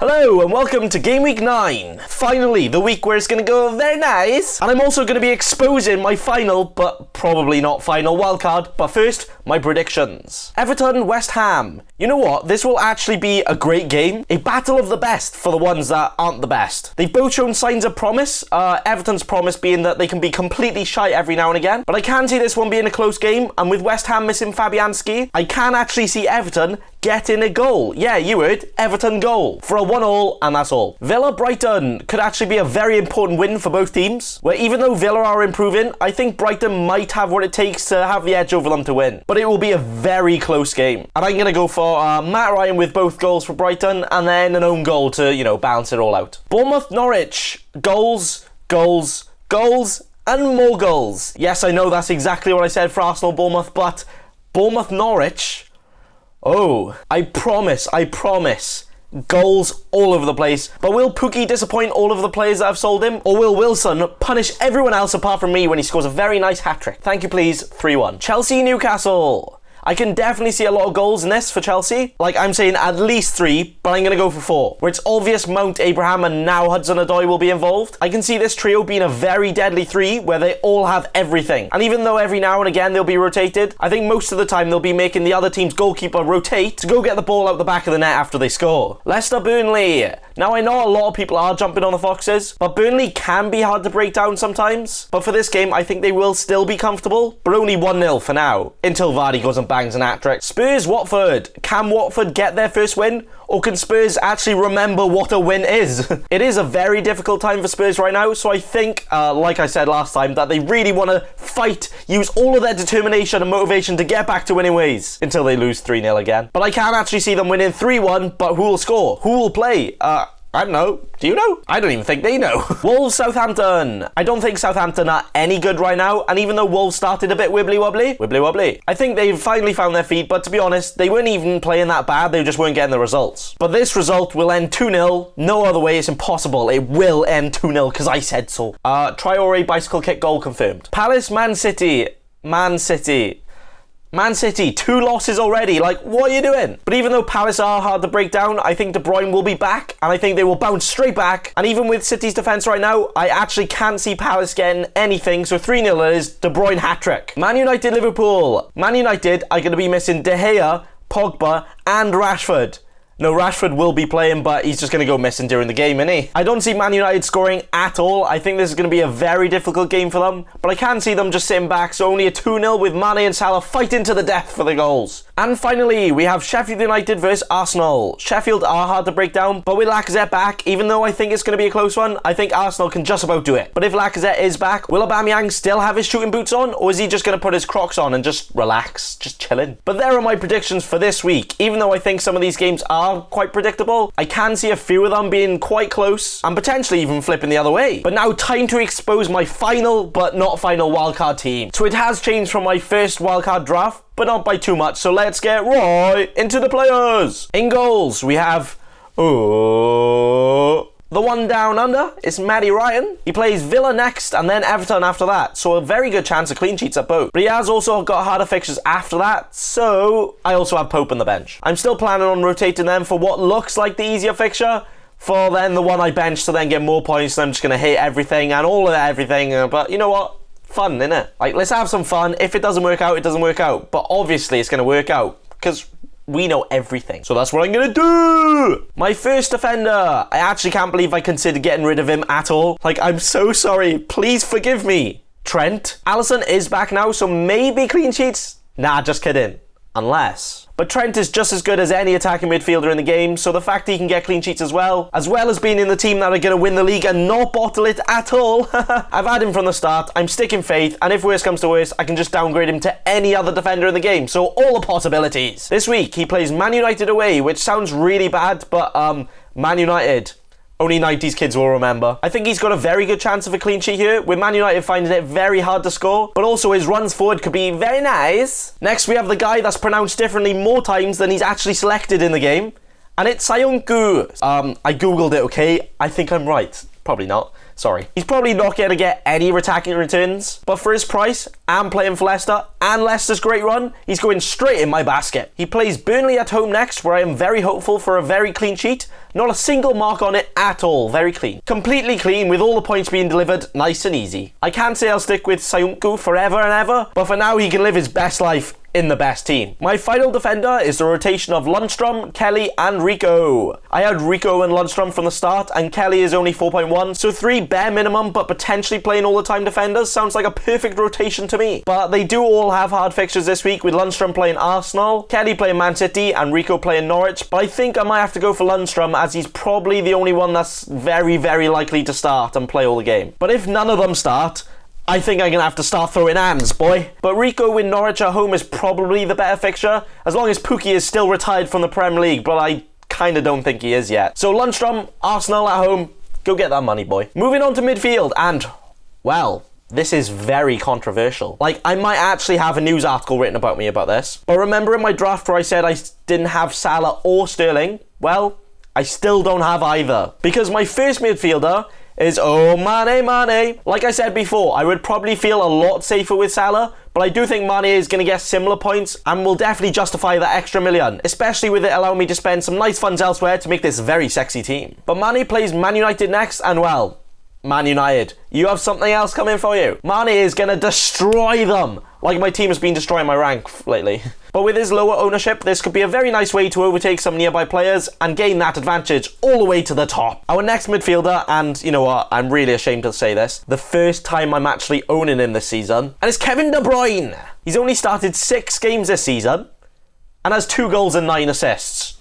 Hello and welcome to Game Week 9. Finally, the week where it's going to go very nice. And I'm also going to be exposing my final, but probably not final, wildcard. But first, my predictions. Everton, West Ham. You know what? This will actually be a great game. A battle of the best for the ones that aren't the best. They've both shown signs of promise. Everton's promise being that they can be completely shy every now and again. But I can see this one being a close game. And with West Ham missing Fabianski, I can actually see Everton getting a goal. Yeah, you heard. Everton goal. For a 1-1, and that's all. Villa-Brighton could actually be a very important win for both teams. Where even though Villa are improving, I think Brighton might have what it takes to have the edge over them to win. But it will be a very close game. And I'm going to go for Matt Ryan with both goals for Brighton, and then an own goal to, balance it all out. Bournemouth-Norwich. Goals, goals, goals, and more goals. Yes, I know that's exactly what I said for Arsenal-Bournemouth, but Bournemouth-Norwich... Oh, I promise, goals all over the place. But will Pukki disappoint all of the players that have sold him? Or will Wilson punish everyone else apart from me when he scores a very nice hat-trick? Thank you please, 3-1. Chelsea-Newcastle. I can definitely see a lot of goals in this for Chelsea. Like, I'm saying at least 3, but I'm going to go for 4. Where it's obvious Mount, Abraham, and now Hudson-Odoi will be involved. I can see this trio being a very deadly 3, where they all have everything. And even though every now and again they'll be rotated, I think most of the time they'll be making the other team's goalkeeper rotate to go get the ball out the back of the net after they score. Leicester-Burnley. Now, I know a lot of people are jumping on the Foxes, but Burnley can be hard to break down sometimes. But for this game, I think they will still be comfortable, but only 1-0 for now, until Vardy goes and bangs an hat-trick. Spurs-Watford. Can Watford get their first win? Or can Spurs actually remember what a win is? It is a very difficult time for Spurs right now, so I think, like I said last time, that they really want to fight, use all of their determination and motivation to get back to winning ways, until they lose 3-0 again. But I can actually see them winning 3-1, but who will score? Who will play? I don't know. Do you know? I don't even think they know. Wolves, Southampton. I don't think Southampton are any good right now, and even though Wolves started a bit wibbly-wobbly, I think they've finally found their feet, but to be honest, they weren't even playing that bad, they just weren't getting the results. But this result will end 2-0. No other way, it's impossible. It will end 2-0, because I said so. Traore bicycle kick goal confirmed. Palace, Man City. Man City, 2 losses already. Like, what are you doing? But even though Palace are hard to break down, I think De Bruyne will be back, and I think they will bounce straight back. And even with City's defence right now, I actually can't see Palace getting anything, so 3-0 it is. De Bruyne hat-trick. Man United, Liverpool. Man United are going to be missing De Gea, Pogba, and Rashford. No, Rashford will be playing, but he's just going to go missing during the game, innit? I don't see Man United scoring at all. I think this is going to be a very difficult game for them, but I can see them just sitting back, so only a 2-0 with Mane and Salah fighting to the death for the goals. And finally, we have Sheffield United versus Arsenal. Sheffield are hard to break down, but with Lacazette back, even though I think it's going to be a close one, I think Arsenal can just about do it. But if Lacazette is back, will Aubameyang still have his shooting boots on, or is he just going to put his Crocs on and just relax, just chilling? But there are my predictions for this week. Even though I think some of these games are quite predictable, I can see a few of them being quite close and potentially even flipping the other way. But now time to expose my final but not final wildcard team. So it has changed from my first wildcard draft, but not by too much, so let's get right into the players. In goals we have the one down under is Matty Ryan. He plays Villa next and then Everton after that, so a very good chance of clean sheets at both. But he has also got harder fixtures after that, so I also have Pope on the bench. I'm still planning on rotating them for what looks like the easier fixture, for then the one I bench to then get more points, and I'm just going to hate everything and all of everything, but you know what? Fun, innit? Like, let's have some fun. If it doesn't work out, it doesn't work out. But obviously it's going to work out, because we know everything. So that's what I'm going to do! My first defender. I actually can't believe I considered getting rid of him at all. Like, I'm so sorry. Please forgive me. Trent. Alisson is back now, so maybe clean sheets? Nah, just kidding. Unless. But Trent is just as good as any attacking midfielder in the game, so the fact he can get clean sheets as well as being in the team that are going to win the league and not bottle it at all. I've had him from the start, I'm sticking faith, and if worse comes to worse, I can just downgrade him to any other defender in the game, so all the possibilities. This week, he plays Man United away, which sounds really bad, but Man United... Only 90s kids will remember. I think he's got a very good chance of a clean sheet here, with Man United finding it very hard to score, but also his runs forward could be very nice. Next, we have the guy that's pronounced differently more times than he's actually selected in the game, and it's Sayonku. I googled it, okay? I think I'm right. Probably not. Sorry. He's probably not going to get any attacking returns, but for his price, and playing for Leicester, and Leicester's great run, he's going straight in my basket. He plays Burnley at home next, where I am very hopeful for a very clean sheet. Not a single mark on it at all. Very clean. Completely clean, with all the points being delivered nice and easy. I can't say I'll stick with Sayuncu forever and ever, but for now he can live his best life in the best team. My final defender is the rotation of Lundstrom, Kelly and Rico. I had Rico and Lundstrom from the start, and Kelly is only 4.1, so 3 bare minimum but potentially playing all the time defenders sounds like a perfect rotation to me. But they do all have hard fixtures this week, with Lundstrom playing Arsenal, Kelly playing Man City and Rico playing Norwich, but I think I might have to go for Lundstrom as he's probably the only one that's very, very likely to start and play all the game. But if none of them start, I think I'm going to have to start throwing hands, boy. But Rico with Norwich at home is probably the better fixture, as long as Pukki is still retired from the Premier League, but I kind of don't think he is yet. So Lundstrom, Arsenal at home, go get that money, boy. Moving on to midfield, and, well, this is very controversial. Like, I might actually have a news article written about me about this. But remember in my draft where I said I didn't have Salah or Sterling? Well, I still don't have either. Because my first midfielder is Mane. Like I said before, I would probably feel a lot safer with Salah, but I do think Mane is going to get similar points and will definitely justify that extra million, especially with it allowing me to spend some nice funds elsewhere to make this very sexy team. But Mane plays Man United next, and well, Man United, you have something else coming for you. Mane is going to destroy them, like my team has been destroying my rank lately. But with his lower ownership, this could be a very nice way to overtake some nearby players and gain that advantage all the way to the top. Our next midfielder, and you know what, I'm really ashamed to say this, the first time I'm actually owning him this season, and it's Kevin De Bruyne. He's only started 6 games this season and has 2 goals and 9 assists.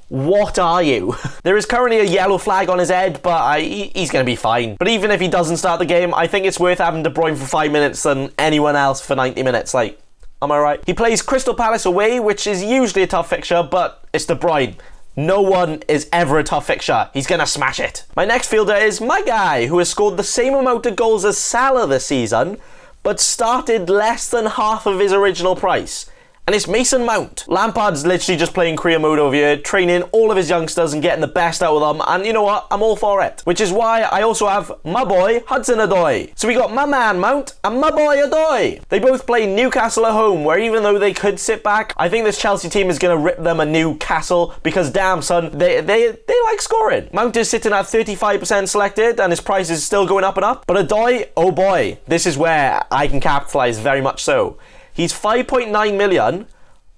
What are you? There is currently a yellow flag on his head, but he's going to be fine. But even if he doesn't start the game, I think it's worth having De Bruyne for 5 minutes than anyone else for 90 minutes. Like, am I right? He plays Crystal Palace away, which is usually a tough fixture, but it's De Bruyne. No one is ever a tough fixture. He's going to smash it. My next fielder is my guy, who has scored the same amount of goals as Salah this season, but started less than half of his original price. And it's Mason Mount. Lampard's literally just playing career mode over here, training all of his youngsters and getting the best out of them. And you know what? I'm all for it. Which is why I also have my boy, Hudson-Odoi. So we got my man Mount and my boy Odoi. They both play Newcastle at home, where even though they could sit back, I think this Chelsea team is going to rip them a new castle because damn son, they like scoring. Mount is sitting at 35% selected and his price is still going up and up. But Odoi, oh boy, this is where I can capitalise very much so. He's 5.9 million,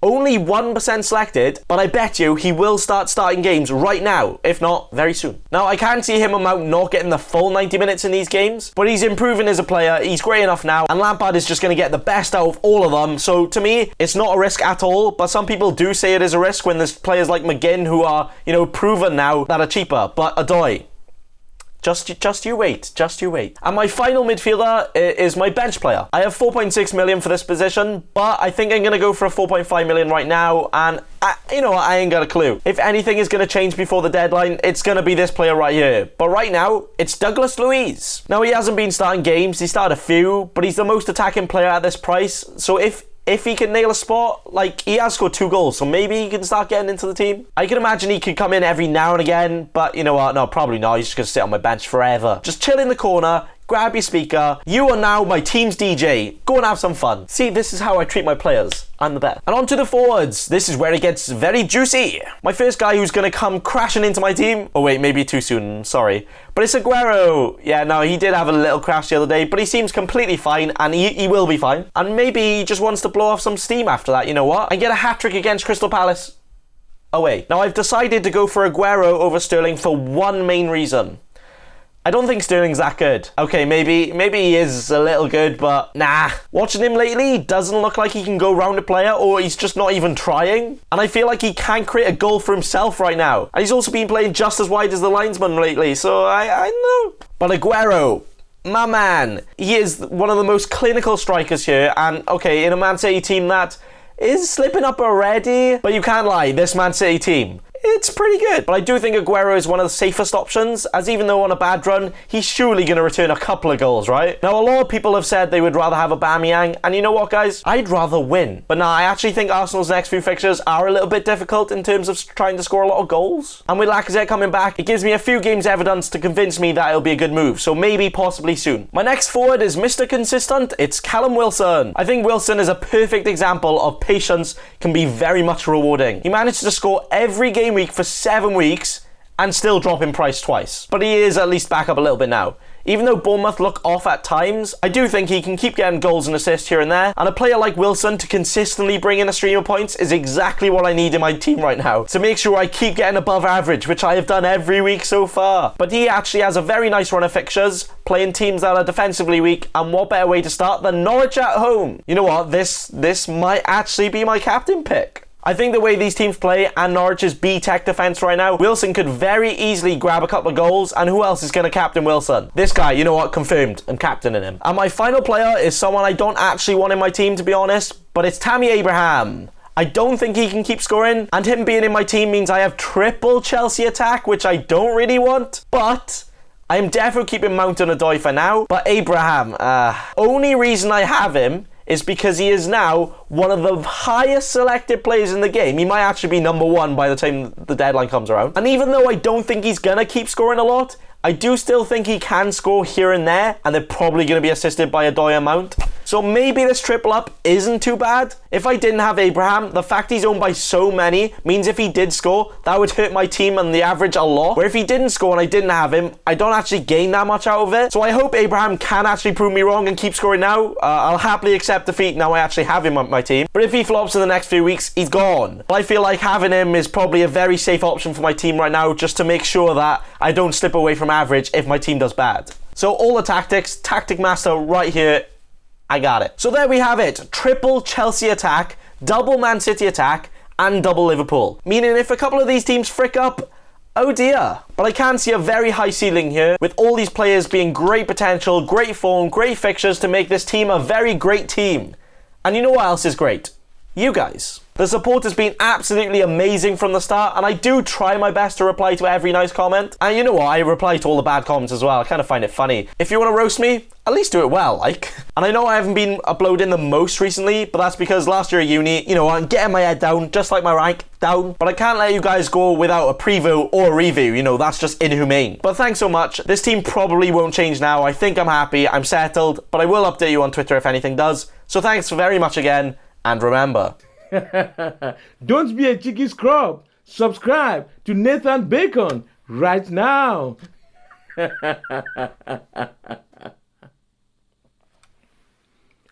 only 1% selected, but I bet you he will start starting games right now, if not very soon. Now, I can see him and Mount not getting the full 90 minutes in these games, but he's improving as a player, he's great enough now, and Lampard is just going to get the best out of all of them, so to me, it's not a risk at all, but some people do say it is a risk when there's players like McGinn who are, you know, proven now that are cheaper, but Odoi, Just you wait. And my final midfielder is my bench player. I have 4.6 million for this position, but I think I'm going to go for a 4.5 million right now, and you know what, I ain't got a clue. If anything is going to change before the deadline, it's going to be this player right here. But right now, it's Douglas Luiz. Now, he hasn't been starting games, he started a few, but he's the most attacking player at this price, so if he can nail a spot, like, he has scored 2 goals, so maybe he can start getting into the team. I can imagine he could come in every now and again, but you know what, no, probably not. He's just going to sit on my bench forever. Just chill in the corner, grab your speaker. You are now my team's DJ. Go and have some fun. See, this is how I treat my players. I'm the best. And on to the forwards. This is where it gets very juicy. My first guy who's going to come crashing into my team. Oh wait, maybe too soon, sorry. But it's Aguero. Yeah, no, he did have a little crash the other day, but he seems completely fine, and he will be fine. And maybe he just wants to blow off some steam after that, you know what? And get a hat-trick against Crystal Palace away. Now, I've decided to go for Aguero over Sterling for one main reason. I don't think Sterling's that good. Okay, maybe he is a little good, but nah. Watching him lately, doesn't look like he can go round a player, or he's just not even trying. And I feel like he can't create a goal for himself right now. And he's also been playing just as wide as the linesman lately, so I know. But Aguero, my man, he is one of the most clinical strikers here, and okay, in a Man City team that is slipping up already, but you can't lie, this Man City team, it's pretty good. But I do think Aguero is one of the safest options, as even though on a bad run, he's surely going to return a couple of goals, right? Now, a lot of people have said they would rather have Aubameyang, and you know what, guys? I'd rather win. But now, I actually think Arsenal's next few fixtures are a little bit difficult in terms of trying to score a lot of goals. And with Lacazette coming back, it gives me a few games evidence to convince me that it'll be a good move. So maybe, possibly soon. My next forward is Mr. Consistent. It's Callum Wilson. I think Wilson is a perfect example of patience can be very much rewarding. He managed to score every game week for 7 weeks and still drop in price twice. But he is at least back up a little bit now. Even though Bournemouth look off at times, I do think he can keep getting goals and assists here and there, and a player like Wilson to consistently bring in a stream of points is exactly what I need in my team right now, to make sure I keep getting above average, which I have done every week so far. But he actually has a very nice run of fixtures, playing teams that are defensively weak, and what better way to start than Norwich at home? You know what, this might actually be my captain pick. I think the way these teams play and Norwich's B-Tech defence right now, Wilson could very easily grab a couple of goals, and who else is going to captain Wilson? This guy, you know what, confirmed. I'm captaining him. And my final player is someone I don't actually want in my team, to be honest, but it's Tammy Abraham. I don't think he can keep scoring, and him being in my team means I have triple Chelsea attack, which I don't really want, but I am definitely keeping Mount and Odoi for now. But Abraham, only reason I have him is because he is now one of the highest selected players in the game. He might actually be number 1 by the time the deadline comes around. And even though I don't think he's gonna keep scoring a lot, I do still think he can score here and there, and they're probably going to be assisted by Odoi and Mount. So maybe this triple up isn't too bad. If I didn't have Abraham, the fact he's owned by so many means if he did score, that would hurt my team and the average a lot. Where if he didn't score and I didn't have him, I don't actually gain that much out of it. So I hope Abraham can actually prove me wrong and keep scoring now. I'll happily accept defeat now I actually have him on my team. But if he flops in the next few weeks, he's gone. I feel like having him is probably a very safe option for my team right now, just to make sure that I don't slip away from average if my team does bad. So all the tactics, Tactic Master right here, I got it. So there we have it. Triple Chelsea attack, double Man City attack, and double Liverpool. Meaning if a couple of these teams frick up, oh dear. But I can see a very high ceiling here, with all these players being great potential, great form, great fixtures to make this team a very great team. And you know what else is great? You guys. The support has been absolutely amazing from the start, and I do try my best to reply to every nice comment. And you know what? I reply to all the bad comments as well. I kind of find it funny. If you want to roast me, at least do it well, like. And I know I haven't been uploading the most recently, but that's because last year at uni, you know, I'm getting my head down, just like my rank down. But I can't let you guys go without a preview or a review, you know, that's just inhumane. But thanks so much. This team probably won't change now. I think I'm happy, I'm settled, but I will update you on Twitter if anything does. So thanks very much again, and remember, don't be a cheeky scrub. Subscribe to Nathan Bacon right now.